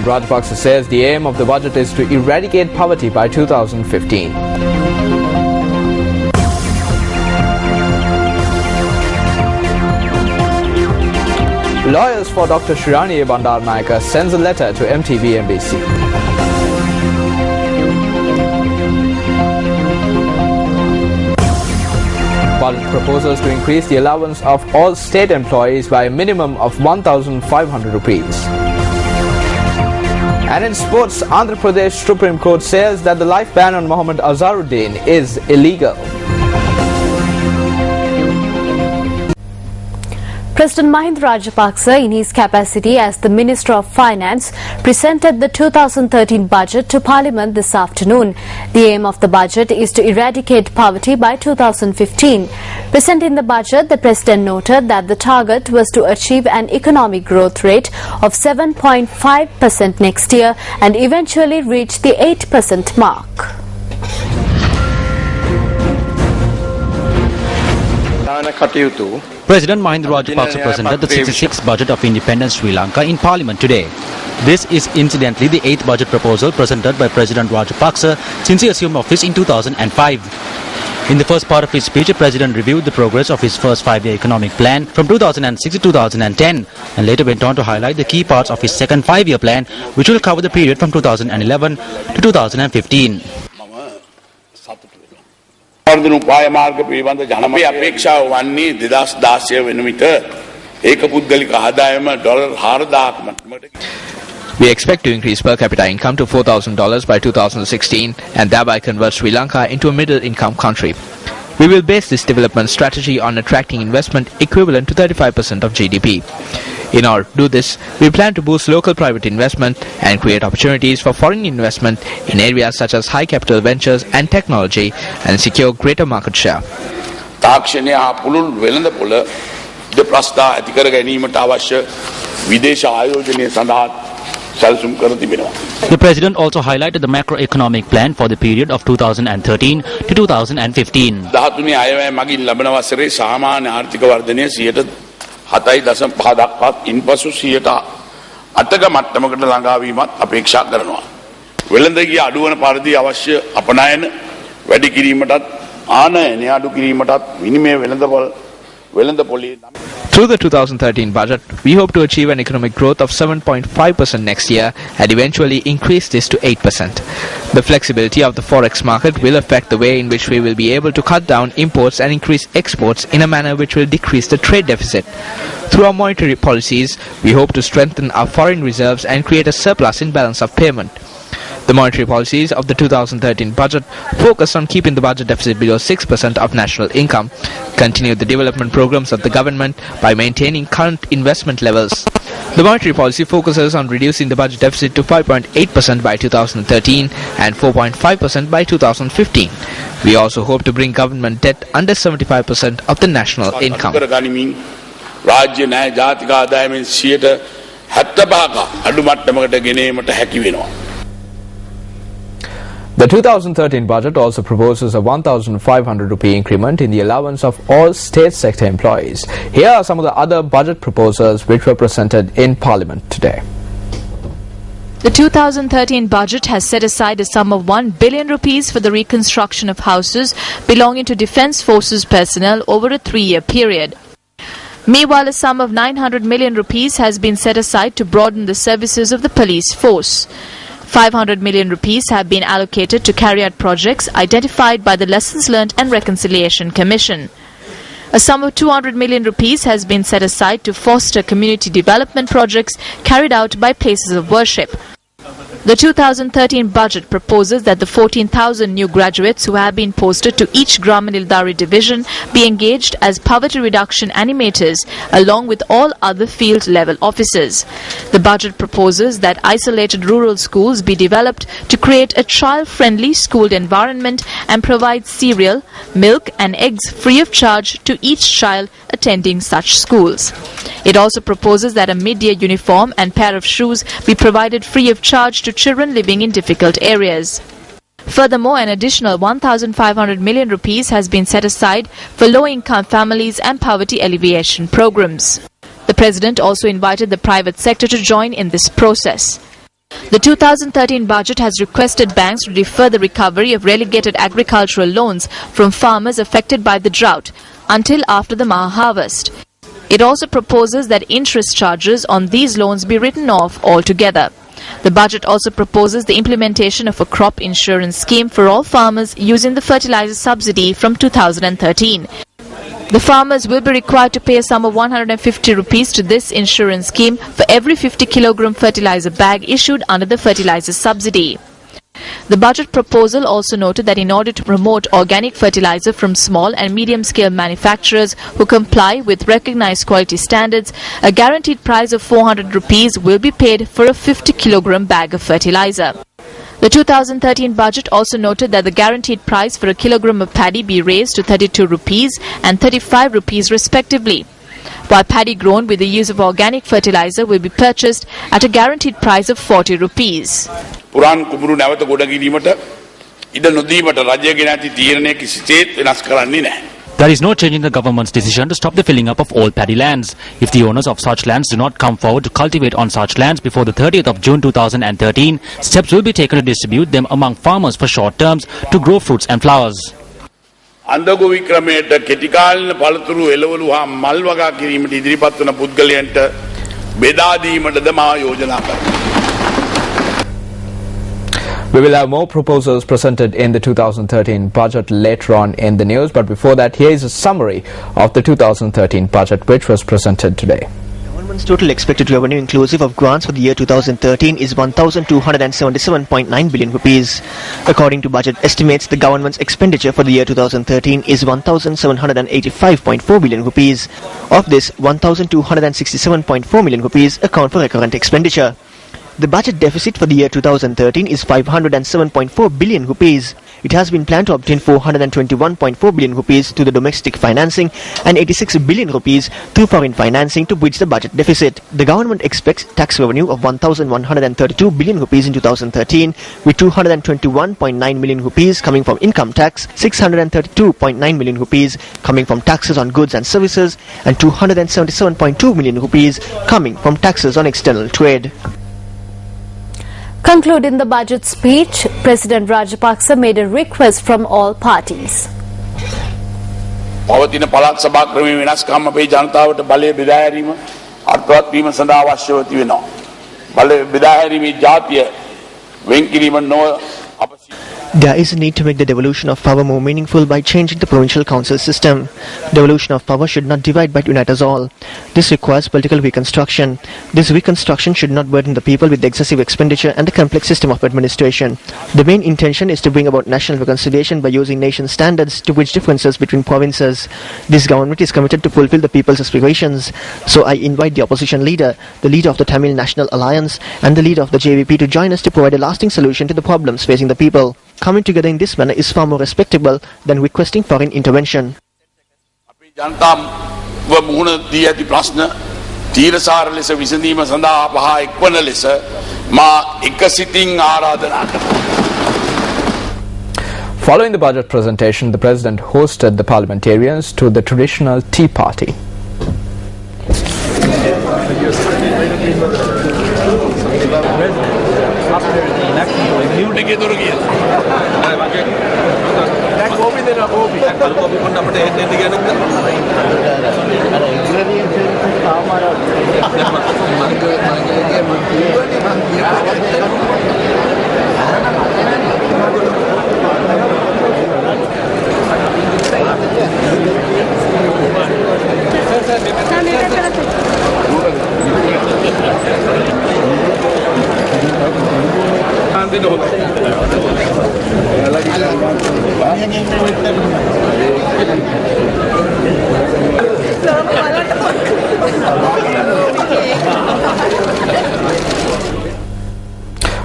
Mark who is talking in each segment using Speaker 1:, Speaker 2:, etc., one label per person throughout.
Speaker 1: President Rajapaksa says the aim of the budget is to eradicate poverty by 2015. Lawyers for Dr. Shirani Bandaranaike sends a letter to MTV MBC. Budget proposes to increase the allowance of all state employees by a minimum of 1,500 rupees. And in sports, Andhra Pradesh Supreme Court says that the life ban on Mohammad Azharuddin is illegal.
Speaker 2: President Mahinda Rajapaksa, in his capacity as the Minister of Finance, presented the 2013 budget to Parliament this afternoon. The aim of the budget is to eradicate poverty by 2015. Presenting the budget, the President noted that the target was to achieve an economic growth rate of 7.5% next year and eventually reach the 8% mark.
Speaker 3: President Mahinda Rajapaksa presented the 66th budget of independent Sri Lanka in Parliament today. This is incidentally the 8th budget proposal presented by President Rajapaksa since he assumed office in 2005. In the first part of his speech, the President reviewed the progress of his first 5-year economic plan from 2006 to 2010 and later went on to highlight the key parts of his second 5-year plan, which will cover the period from 2011 to 2015.
Speaker 4: උපාය මාර්ග පිළිබඳ ජනමතය අපේක්ෂාව වන්නේ 2016 වෙන විට ඒක පුද්ගලික ආදායම dollar 4,000ක් මට්ටමට.
Speaker 1: We expect to increase per capita income to $4,000 by 2016 and thereby convert Sri Lanka into a middle-income country. We will base this development strategy on attracting investment equivalent to 35% of GDP. In order to do this, we plan to boost local private investment and create opportunities for foreign investment in areas such as high capital ventures and technology and secure greater market share.
Speaker 4: තාක්ෂණය හා පුළුල් වෙළඳපොළ ප්‍රස්ථා ඇති කර ගැනීමට අවශ්‍ය විදේශ ආයෝජනය සඳහා සැලසුම් කර තිබෙනවා.
Speaker 3: The President also highlighted the macroeconomic plan for the period of 2013 to 2015.
Speaker 4: 13 අයවැය මගින් ලබන වසරේ සාමාන්‍ය ආර්ථික වර්ධනය 7.5 දක්වාත් ඉන්පසු 8ක මට්ටමකට ළඟා වීමත් අපේක්ෂා කරනවා. වෙළඳගිය අඩුවන පරිදි අවශ්‍ය අපනයන වැඩි කිරීමටත් ආනයනය අඩු කිරීමටත් විනිමය වෙළඳපොලේ.
Speaker 1: Through the 2013 budget, we hope to achieve an economic growth of 7.5% next year and eventually increase this to 8%. The flexibility of the forex market will affect the way in which we will be able to cut down imports and increase exports in a manner which will decrease the trade deficit. Through our monetary policies, we hope to strengthen our foreign reserves and create a surplus in balance of payment. The monetary policies of the 2013 budget focus on keeping the budget deficit below 6% of national income, continue the development programs of the government by maintaining current investment levels. The monetary policy focuses on reducing the budget deficit to 5.8% by 2013 and 4.5% by 2015. We also hope to bring government debt under 75% of the national income.
Speaker 4: රාජ්‍ය ණය ජාතික ආදායමෙන් 75% අඩු මට්ටමකට ගෙන ඒමට හැකි වෙනවා.
Speaker 1: The 2013 budget also proposes a 1,500 rupee increment in the allowance of all state sector employees. Here are some of the other budget proposals which were presented in Parliament today.
Speaker 5: The 2013 budget has set aside a sum of 1 billion rupees for the reconstruction of houses belonging to Defence Forces personnel over a 3-year period. Meanwhile, a sum of 900 million rupees has been set aside to broaden the services of the police force. 500 million rupees have been allocated to carry out projects identified by the Lessons Learned and Reconciliation Commission. A sum of 200 million rupees has been set aside to foster community development projects carried out by places of worship. The 2013 budget proposes that the 14,000 new graduates who have been posted to each Gram Nildari division be engaged as poverty reduction animators along with all other field level officers. The budget proposes that isolated rural schools be developed to create a child-friendly school environment and provide cereal, milk and eggs free of charge to each child attending such schools. It also proposes that a mid-year uniform and pair of shoes be provided free of charge to children living in difficult areas. Furthermore, an additional 1,500 million rupees has been set aside for low-income families and poverty alleviation programs. The President also invited the private sector to join in this process. The 2013 budget has requested banks to defer the recovery of relegated agricultural loans from farmers affected by the drought until after the Maha harvest. It also proposes that interest charges on these loans be written off altogether. The budget also proposes the implementation of a crop insurance scheme for all farmers using the fertilizer subsidy from 2013. The farmers will be required to pay a sum of 150 rupees to this insurance scheme for every 50 kilogram fertilizer bag issued under the fertilizer subsidy. The budget proposal also noted that in order to promote organic fertilizer from small and medium-scale manufacturers who comply with recognized quality standards, a guaranteed price of 400 rupees will be paid for a 50 kilogram bag of fertilizer. The 2013 budget also noted that the guaranteed price for a kilogram of paddy be raised to 32 rupees and 35 rupees respectively, while paddy grown with the use of organic fertilizer will be purchased at a guaranteed price of 40 rupees.
Speaker 4: පුරාන් කුඹුරු නැවත ගොඩ ගිරීමට ඉඩ නොදීමට රජය ගෙන ඇති තීරණය කිසිසේත් වෙනස් කරන්නේ නැහැ.
Speaker 3: There is no change in the government's decision to stop the filling up of all paddy lands. If the owners of such lands do not come forward to cultivate on such lands before the 30th of June 2013, steps will be taken to distribute them among farmers for short terms to grow fruits and flowers.
Speaker 4: අන්දගොවි ක්‍රමයට කෙටිකාලීන පළතුරු එළවලු හා මල් වගා කිරීමට ඉදිරිපත් වන පුද්ගලයන්ට බෙදා දීමටද මා යෝජනා කරනවා.
Speaker 1: We will have more proposals presented in the 2013 budget later on in the news, but before that, here is a summary of the 2013 budget which was presented today.
Speaker 6: The government's total expected revenue inclusive of grants for the year 2013 is 1,277.9 billion rupees. According to budget estimates, the government's expenditure for the year 2013 is 1,785.4 billion rupees. Of this, 1,267.4 million rupees account for recurrent expenditure. The budget deficit for the year 2013 is 507.4 billion rupees. It has been planned to obtain 421.4 billion rupees through the domestic financing and 86 billion rupees through foreign financing to bridge the budget deficit. The government expects tax revenue of 1,132 billion rupees in 2013, with 221.9 million rupees coming from income tax, 632.9 million rupees coming from taxes on goods and services, and 277.2 million rupees coming from taxes on external trade.
Speaker 2: Concluding the budget speech, President Rajapaksa made a request from all parties.
Speaker 4: පවතින පළාත් සභා ක්‍රමයේ වෙනස්කම් අපේ ජනතාවට බලය බෙදා හැරීම අර්ථවත් වීම සඳහා අවශ්‍යව තිබෙනවා. බලය බෙදා හැරීමේ ජාතිය වෙන් කිරීම නොව අප
Speaker 6: There is a need to make the devolution of power more meaningful by changing the provincial council system. Devolution of power should not divide but unite us all. This requires political reconstruction. This reconstruction should not burden the people with the excessive expenditure and the complex system of administration. The main intention is to bring about national reconciliation by using nation standards to bridge differences between provinces. This government is committed to fulfill the people's aspirations. So I invite the opposition leader, the leader of the Tamil National Alliance, and the leader of the JVP to join us to provide a lasting solution to the problems facing the people. Coming together in this manner is far more respectable than requesting foreign intervention.
Speaker 1: Following the budget presentation, the President hosted the parliamentarians to the traditional tea party.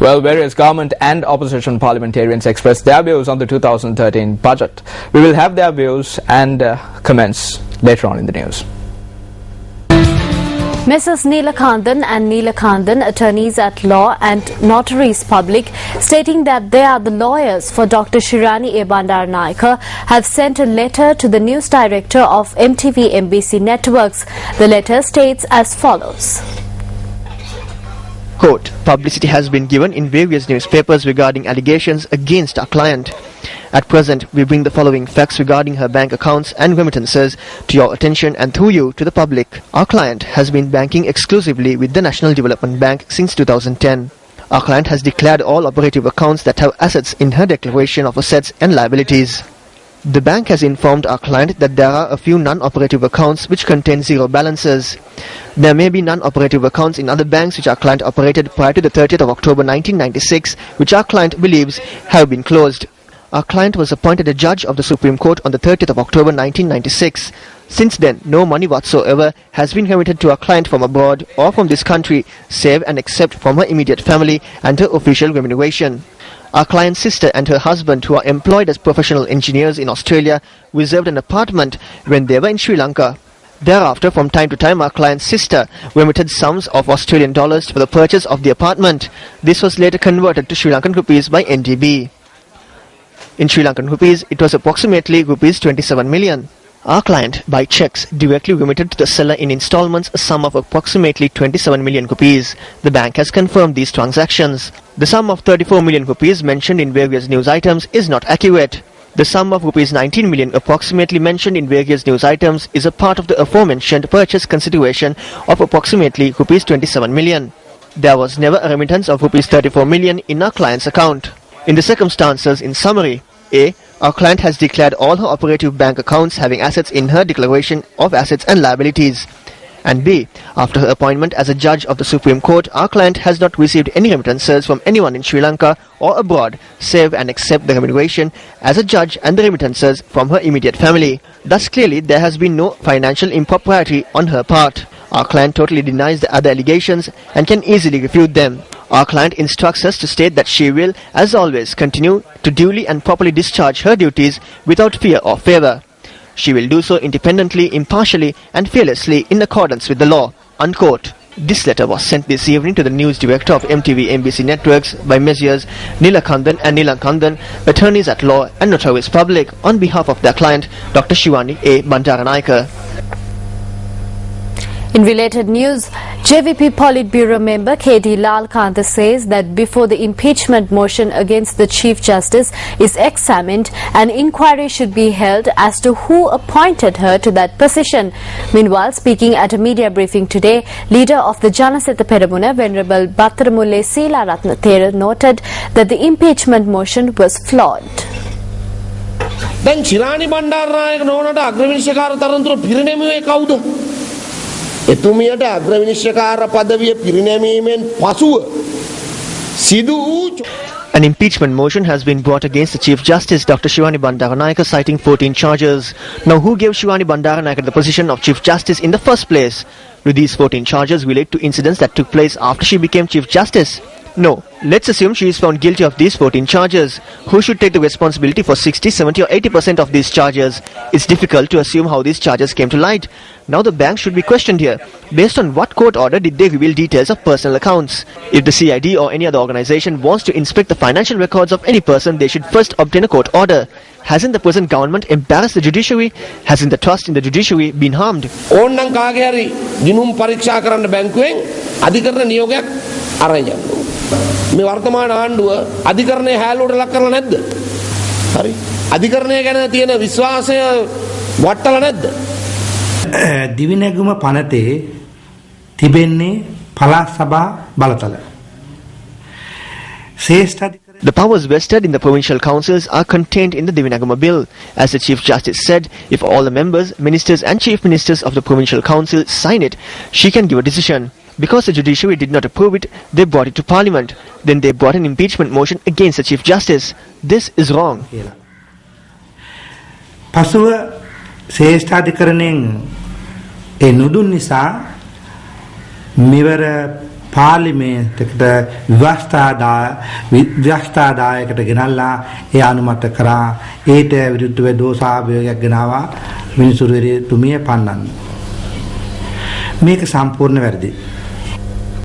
Speaker 1: Well, various government and opposition parliamentarians expressed their views on the 2013 budget. We will have their views and comments later on in the news.
Speaker 2: Mrs. Neelakanthan and Neelakanthan, attorneys at law and notaries public, stating that they are the lawyers for Dr. Shirani A. Bandaranaike, have sent a letter to the news director of MTV MBC Networks. The letter states as follows.
Speaker 6: Quote, publicity has been given in various newspapers regarding allegations against our client. At present, we bring the following facts regarding her bank accounts and remittances to your attention and through you to the public. Our client has been banking exclusively with the National Development Bank since 2010. Our client has declared all operative accounts that have assets in her declaration of assets and liabilities. The bank has informed our client that there are a few non-operative accounts which contain zero balances. There may be non-operative accounts in other banks which our client operated prior to the 30th of October 1996, which our client believes have been closed. Our client was appointed a judge of the Supreme Court on the 30th of October 1996. Since then, no money whatsoever has been remitted to our client from abroad or from this country, save and except from her immediate family and her official remuneration. Our client's sister and her husband, who are employed as professional engineers in Australia, reserved an apartment when they were in Sri Lanka. Thereafter, from time to time, our client's sister remitted sums of Australian dollars for the purchase of the apartment. This was later converted to Sri Lankan rupees by NDB. In Sri Lankan rupees, it was approximately rupees 27 million. Our client, by cheques, directly remitted to the seller in installments a sum of approximately 27 million rupees. The bank has confirmed these transactions. The sum of 34 million rupees mentioned in various news items is not accurate. The sum of rupees 19 million approximately mentioned in various news items is a part of the aforementioned purchase consideration of approximately rupees 27 million. There was never a remittance of rupees 34 million in our client's account. In the circumstances, in summary, A. Our client has declared all her operative bank accounts having assets in her declaration of assets and liabilities. And B. After her appointment as a judge of the Supreme Court, our client has not received any remittances from anyone in Sri Lanka or abroad, save and except the remuneration as a judge and the remittances from her immediate family. Thus clearly there has been no financial impropriety on her part. Our client totally denies the other allegations and can easily refute them. Our client instructs us to state that she will, as always, continue to duly and properly discharge her duties without fear or favour. She will do so independently, impartially and fearlessly in accordance with the law. Unquote. This letter was sent this evening to the news director of MTV MBC Networks by Messrs. Nilakandan and Nilankandan, attorneys at law and notaries public, on behalf of their client, Dr. Shivani A. Bandaranayake.
Speaker 2: In related news, JVP Politburo member K.D. Lalkantha says that before the impeachment motion against the Chief Justice is examined, an inquiry should be held as to who appointed her to that position. Meanwhile, speaking at a media briefing today, leader of the Janaseta Peramuna, Venerable Battaramulle Sila Ratnathera, noted that the impeachment motion was flawed.
Speaker 7: Then Chirani Bandaranayake nonata අග්‍රවිනිශ්චයකාර තරන්තුර පිරිනැමුවේ කවුද? එතුමියට අග්‍රවිනිශ්චයකාර පදවිය පිරිනැමීමෙන් පසුව සිදු වූ
Speaker 6: An impeachment motion has been brought against the Chief Justice Dr. Shivani Bandaranayake, citing 14 charges. Now, who gave Shivani Bandaranayake the position of Chief Justice in the first place? Do these 14 charges relate to incidents that took place after she became Chief Justice? No. Let's assume she is found guilty of these 14 charges. Who should take the responsibility for 60, 70 or 80% of these charges? It's difficult to assume how these charges came to light. Now the bank should be questioned here. Based on what court order did they reveal details of personal accounts? If the CID or any other organization wants to inspect the financial records of any person, they should first obtain a court order. Hasn't the present government embarrassed the judiciary? Hasn't the trust in the judiciary been harmed?
Speaker 7: ඕන්නම් කාගේ හරි ගිණුම් පරීක්ෂා කරන්න බැංකුවෙන් අධිකරණ නියෝගයක් අරන් යන්න. මේ වර්තමාන ආණ්ඩුව අධිකරණයේ හැලුවට ලක් කරලා නැද්ද? හරි. අධිකරණය ගැන තියෙන විශ්වාසය වටලා නැද්ද?
Speaker 8: දිවිනැගුම පනතේ තිබෙන්නේ පළාත් සභා බලතල.
Speaker 6: The powers vested in the provincial councils are contained in the Divinagama Bill. As the Chief Justice said, if all the members, ministers and chief ministers of the provincial council sign it, she can give a decision. Because the judiciary did not approve it, they brought it to Parliament. Then they brought an impeachment motion against the Chief Justice. This is wrong.
Speaker 8: පසුව ශ්‍රේෂ්ඨාධිකරණයෙන් ඒ නුදුන් නිසා මෙවර පාර්ලිමේන්තුවට ව්‍යවස්ථාදායකට ගෙනල්ලා ඒ අනුමත කරා ඒට විරුද්ධව දෝෂාභියෝගයක් ගෙනාවා මිනිසුරුවරේ තුමිය පන්නන්න මේක සම්පූර්ණ වැරදි